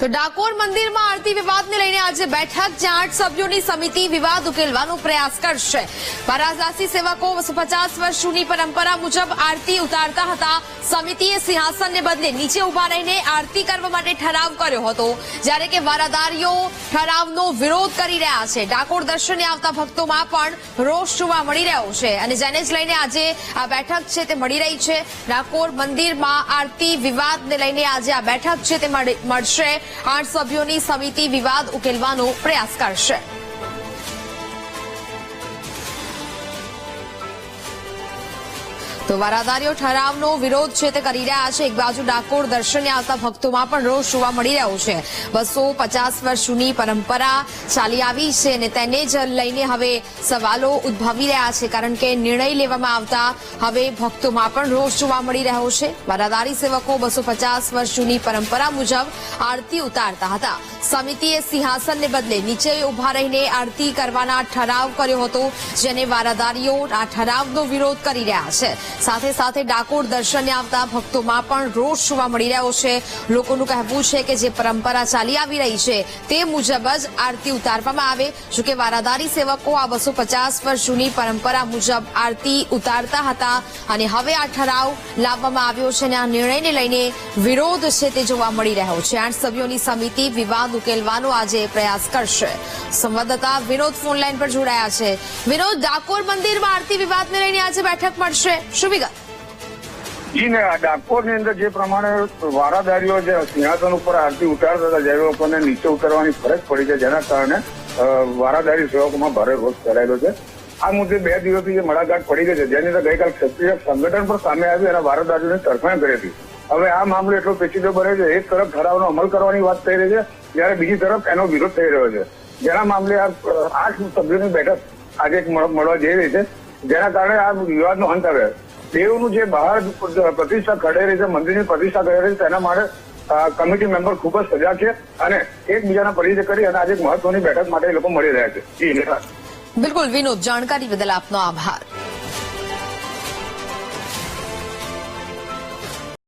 તો ડાકોર મંદિરમાં આરતી વિવાદને લઈને આજે બેઠક, જ્યાં 8 સભ્યોની સમિતિ વિવાદ ઉકેલવાનો પ્રયાસ કરશે। બારાદાસી સેવકો 250 વર્ષ જૂની પરંપરા મુજબ આરતી ઉતારતા હતા। સમિતિએ સિંહાસનને બદલે નીચે ઉભા રહીને આરતી કરવા માટે ઠરાવ કર્યો હતો, જ્યારે કે વારાદારીઓ ઠરાવનો વિરોધ કરી રહ્યા છે। ડાકોર દર્શને આવતા ભક્તોમાં પણ રોષ જોવા મળી રહ્યો છે, અને જેને જ લઈને આજે આ બેઠક છે તે મળી રહી છે। ડાકોર મંદિરમાં આરતી વિવાદને લઈને આજે આ બેઠક છે તે મળશે। 8 સભ્યોની સમિતિ વિવાદ ઉકેલવાનો પ્રયાસ કરશે। તો વારાદારીઓ ઠરાવનો વિરોધ છે તે કરી રહ્યા છે। એક બાજુ ડાકોર દર્શને આવતા ભક્તોમાં પણ રોષ જોવા મળી રહ્યો છે। 250 વર્ષ જૂની પરંપરા ચાલી આવી છે, અને તેને જ લઈને હવે સવાલો ઉદ્ભવી રહ્યા છે, કારણ કે નિર્ણય લેવામાં આવતા હવે ભક્તોમાં પણ રોષ જોવા મળી રહ્યો છે। વારાદારી સેવકો 250 વર્ષ જૂની પરંપરા મુજબ આરતી ઉતારતા હતા। સમિતિએ સિંહાસનને બદલે નીચે ઉભા રહીને આરતી કરવાના ઠરાવ કર્યો હતો, જેને વારાદારીઓ આ ઠરાવનો વિરોધ કરી રહ્યા છે। સાથે સાથે ડાકોર દર્શને આવતા ભક્તોમાં પણ રોષ જોવા મળી રહ્યો છે। લોકોનું કહેવું છે કે જે પરંપરા ચાલી આવી રહી છે તે મુજબ જ આરતી ઉતારવામાં આવે। જોકે વારાદારી સેવકો આ 250 વર્ષ જૂની પરંપરા મુજબ આરતી ઉતારતા હતા, અને હવે આ ઠરાવ લાવવામાં આવ્યો છે, અને આ નિર્ણયને લઈને વિરોધ છે તે જોવા મળી રહ્યો છે। 8 સભ્યોની સમિતિ વિવાદ ઉકેલવાનો આજે પ્રયાસ કરશે। સંવાદદાતા વિનોદ ફોનલાઈન પર જોડાયા છે। વિનોદ, ડાકોર મંદિરમાં આરતી વિવાદને લઈને આજે બેઠક મળશે, શું વિગત? જી ને, ડાકોરની અંદર જે પ્રમાણે વારાદારીઓ જે સિંહાસન ઉપર આરતી ઉતારતા હતા, જે લોકોને નીચે ઉતારવાની ફરજ પડી છે, જેના કારણે વારાદારી સેવકોમાં ભારે રોષ ફેલાયેલો છે। આ મુદ્દે 2 દિવસથી જે મડાગાંઠ પડી ગઈ છે, જેની અંદર ગઈકાલ ક્ષત્રિય સંગઠન પણ સામે આવી અને વારાદારીઓની તરફેણ કરી હતી। હવે આ મામલો એટલો પેચીદો બને છે, એક તરફ ઠરાવનો અમલ કરવાની વાત થઈ રહી છે, જ્યારે બીજી તરફ એનો વિરોધ થઈ રહ્યો છે, જેના મામલે આ 8 સભ્યોની બેઠક આજે મળવા જઈ રહી છે, જેના કારણે આ વિવાદનો અંત આવે। દેવનું જે બહાર પ્રતિષ્ઠા ખડે રહી છે, મંદિરની પ્રતિષ્ઠા કરી રહી છે, તેના માટે કમિટી મેમ્બર ખૂબ જ સજાગ છે અને એકબીજાના પરિચય કરી અને આજે એક મહત્વની બેઠક માટે એ લોકો મળી રહ્યા છે। બિલકુલ વિનોદ, જાણકારી બદલ આપનો આભાર।